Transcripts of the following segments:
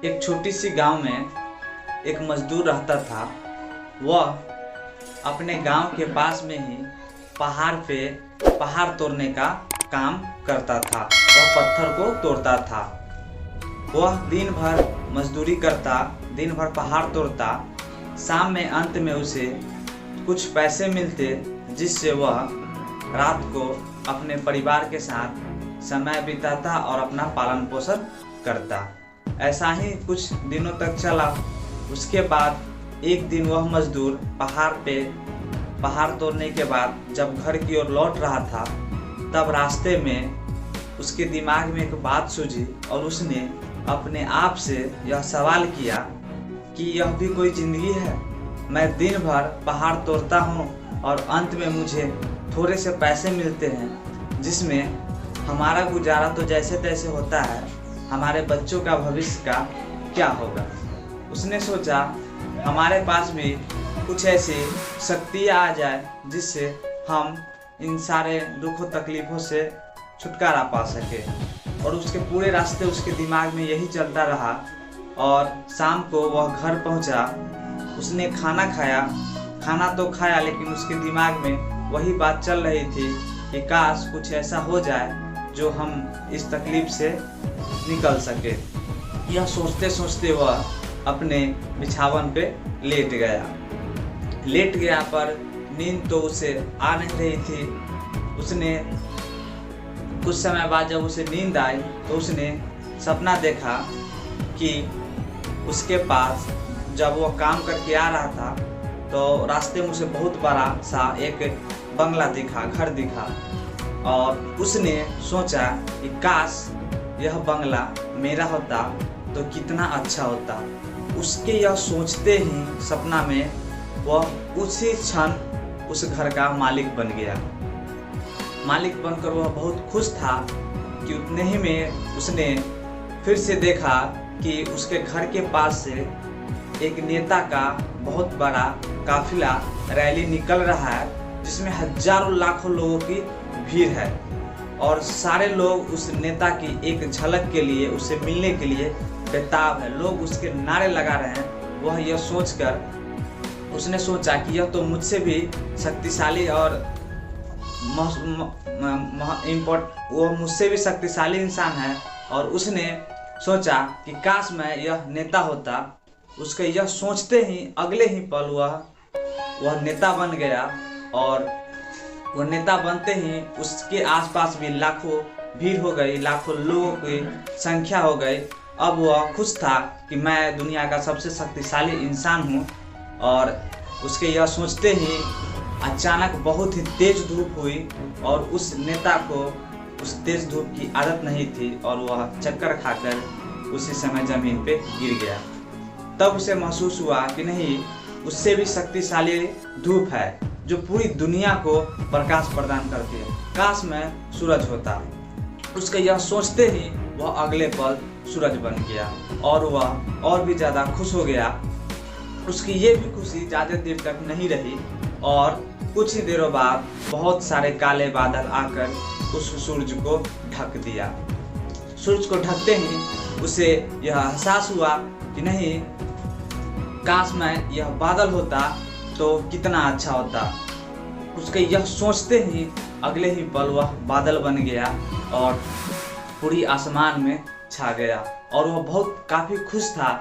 एक छोटी सी गांव में एक मजदूर रहता था। वह अपने गांव के पास में ही पहाड़ पे पहाड़ तोड़ने का काम करता था। वह पत्थर को तोड़ता था। वह दिन भर मजदूरी करता, दिन भर पहाड़ तोड़ता। शाम में अंत में उसे कुछ पैसे मिलते, जिससे वह रात को अपने परिवार के साथ समय बिताता और अपना पालन पोषण करता। ऐसा ही कुछ दिनों तक चला। उसके बाद एक दिन वह मजदूर पहाड़ तोड़ने के बाद जब घर की ओर लौट रहा था, तब रास्ते में उसके दिमाग में एक बात सूझी और उसने अपने आप से यह सवाल किया कि यह भी कोई ज़िंदगी है। मैं दिन भर पहाड़ तोड़ता हूँ और अंत में मुझे थोड़े से पैसे मिलते हैं, जिसमें हमारा गुजारा तो जैसे तैसे होता है, हमारे बच्चों का भविष्य का क्या होगा। उसने सोचा हमारे पास भी कुछ ऐसी शक्तियाँ आ जाए जिससे हम इन सारे दुखों तकलीफ़ों से छुटकारा पा सके। और उसके पूरे रास्ते उसके दिमाग में यही चलता रहा। और शाम को वह घर पहुंचा। उसने खाना खाया। खाना तो खाया, लेकिन उसके दिमाग में वही बात चल रही थी कि काश कुछ ऐसा हो जाए जो हम इस तकलीफ से निकल सके। यह सोचते सोचते वह अपने बिछावन पे लेट गया पर नींद तो उसे आ नहीं रही थी। उसने कुछ समय बाद जब उसे नींद आई तो उसने सपना देखा कि उसके पास जब वह काम करके आ रहा था तो रास्ते में उसे बहुत बड़ा सा एक बंगला दिखा, घर दिखा। और उसने सोचा कि काश यह बंगला मेरा होता तो कितना अच्छा होता। उसके यह सोचते ही सपना में वह उसी क्षण उस घर का मालिक बन गया। मालिक बनकर वह बहुत खुश था कि उतने ही में उसने फिर से देखा कि उसके घर के पास से एक नेता का बहुत बड़ा काफिला रैली निकल रहा है, जिसमें हजारों लाखों लोगों की भीड़ है। और सारे लोग उस नेता की एक झलक के लिए, उससे मिलने के लिए बेताब है। लोग उसके नारे लगा रहे हैं। वह यह सोचकर उसने सोचा कि यह तो मुझसे भी शक्तिशाली और वो मुझसे भी शक्तिशाली इंसान है। और उसने सोचा कि काश मैं यह नेता होता। उसके यह सोचते ही अगले ही पल वह नेता बन गया। और वह नेता बनते ही उसके आसपास भी लाखों भीड़ हो गई, लाखों लोगों की संख्या हो गई। अब वह खुश था कि मैं दुनिया का सबसे शक्तिशाली इंसान हूँ। और उसके यह सोचते ही अचानक बहुत ही तेज धूप हुई और उस नेता को उस तेज धूप की आदत नहीं थी और वह चक्कर खाकर उसी समय जमीन पे गिर गया। तब उसे महसूस हुआ कि नहीं, उससे भी शक्तिशाली धूप है जो पूरी दुनिया को प्रकाश प्रदान करती है। काश मैं सूरज होता। उसके यह सोचते ही वह अगले पल सूरज बन गया और वह और भी ज़्यादा खुश हो गया। उसकी ये भी खुशी ज़्यादा देर तक नहीं रही और कुछ ही देरों बाद बहुत सारे काले बादल आकर उस सूरज को ढक दिया। सूरज को ढकते ही उसे यह एहसास हुआ कि नहीं, काश मैं यह बादल होता तो कितना अच्छा होता। उसके यह सोचते ही अगले ही पल वह बादल बन गया और पूरी आसमान में छा गया। और वह बहुत काफ़ी खुश था।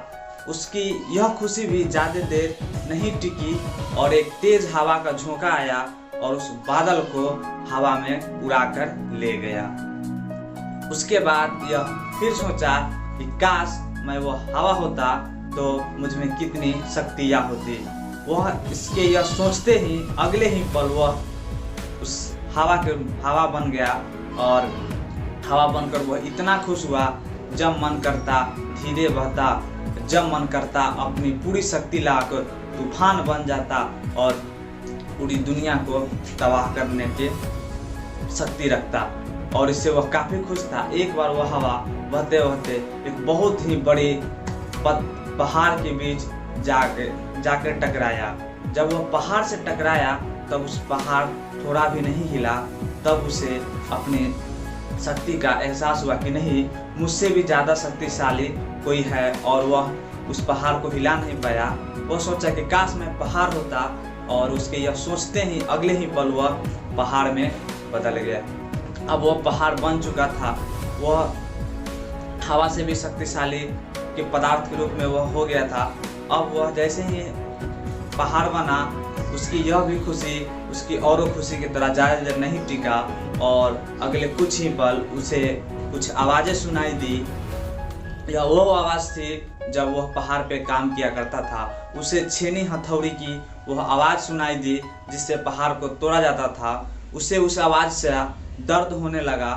उसकी यह खुशी भी ज़्यादा देर नहीं टिकी और एक तेज हवा का झोंका आया और उस बादल को हवा में उड़ाकर ले गया। उसके बाद यह फिर सोचा कि काश मैं वो हवा होता तो मुझ में कितनी शक्तियाँ होती। वह इसके यह सोचते ही अगले ही पल वह उस हवा बन गया। और हवा बनकर वह इतना खुश हुआ, जब मन करता धीरे बहता, जब मन करता अपनी पूरी शक्ति लाकर तूफान बन जाता और पूरी दुनिया को तबाह करने की शक्ति रखता। और इससे वह काफ़ी खुश था। एक बार वह हवा बहते बहते एक बहुत ही बड़ी पहाड़ के बीच जाकर टकराया। जब वह पहाड़ से टकराया तब उस पहाड़ थोड़ा भी नहीं हिला। तब उसे अपनी शक्ति का एहसास हुआ कि नहीं, मुझसे भी ज़्यादा शक्तिशाली कोई है और वह उस पहाड़ को हिला नहीं पाया। वह सोचा कि काश मैं पहाड़ होता, और उसके यह सोचते ही अगले ही पल वह पहाड़ में बदल गया। अब वह पहाड़ बन चुका था। वह हवा से भी शक्तिशाली के पदार्थ के रूप में वह हो गया था। अब वह जैसे ही पहाड़ बना, उसकी यह भी खुशी उसकी औरों खुशी की तरह ज़्यादा नहीं टिका, और अगले कुछ ही पल उसे कुछ आवाज़ें सुनाई दी। यह वो आवाज़ थी जब वह पहाड़ पे काम किया करता था। उसे छेनी हथौड़ी की वह आवाज़ सुनाई दी जिससे पहाड़ को तोड़ा जाता था। उसे उस आवाज़ से दर्द होने लगा।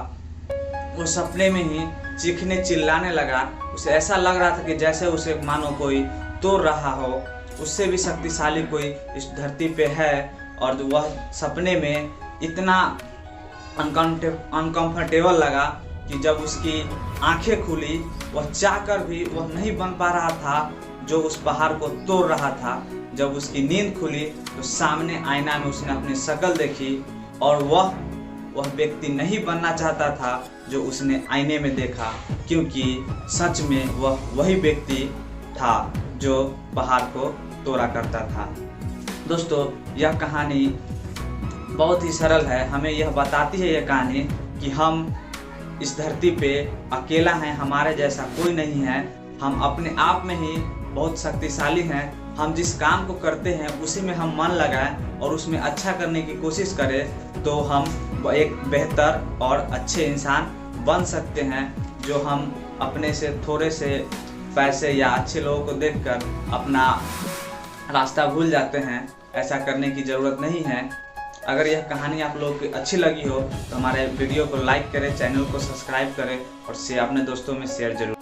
वो सपने में ही चीखने चिल्लाने लगा। उसे ऐसा लग रहा था कि जैसे उसे मानो कोई तोड़ रहा हो। उससे भी शक्तिशाली कोई इस धरती पे है, और वह सपने में इतना अनकंफर्टेबल लगा कि जब उसकी आंखें खुली, वह चाहकर भी वह नहीं बन पा रहा था जो उस पहाड़ को तोड़ रहा था। जब उसकी नींद खुली तो सामने आईना में उसने अपनी शक्ल देखी, और वह व्यक्ति नहीं बनना चाहता था जो उसने आईने में देखा, क्योंकि सच में वह वही व्यक्ति था जो पहाड़ को तोड़ा करता था। दोस्तों, यह कहानी बहुत ही सरल है। हमें यह बताती है यह कहानी कि हम इस धरती पे अकेला हैं, हमारे जैसा कोई नहीं है। हम अपने आप में ही बहुत शक्तिशाली हैं। हम जिस काम को करते हैं उसी में हम मन लगाएं और उसमें अच्छा करने की कोशिश करें, तो हम एक बेहतर और अच्छे इंसान बन सकते हैं। जो हम अपने से थोड़े से पैसे या अच्छे लोगों को देखकर अपना रास्ता भूल जाते हैं, ऐसा करने की ज़रूरत नहीं है। अगर यह कहानी आप लोगों को अच्छी लगी हो तो हमारे वीडियो को लाइक करें, चैनल को सब्सक्राइब करें और अपने दोस्तों में शेयर जरूर।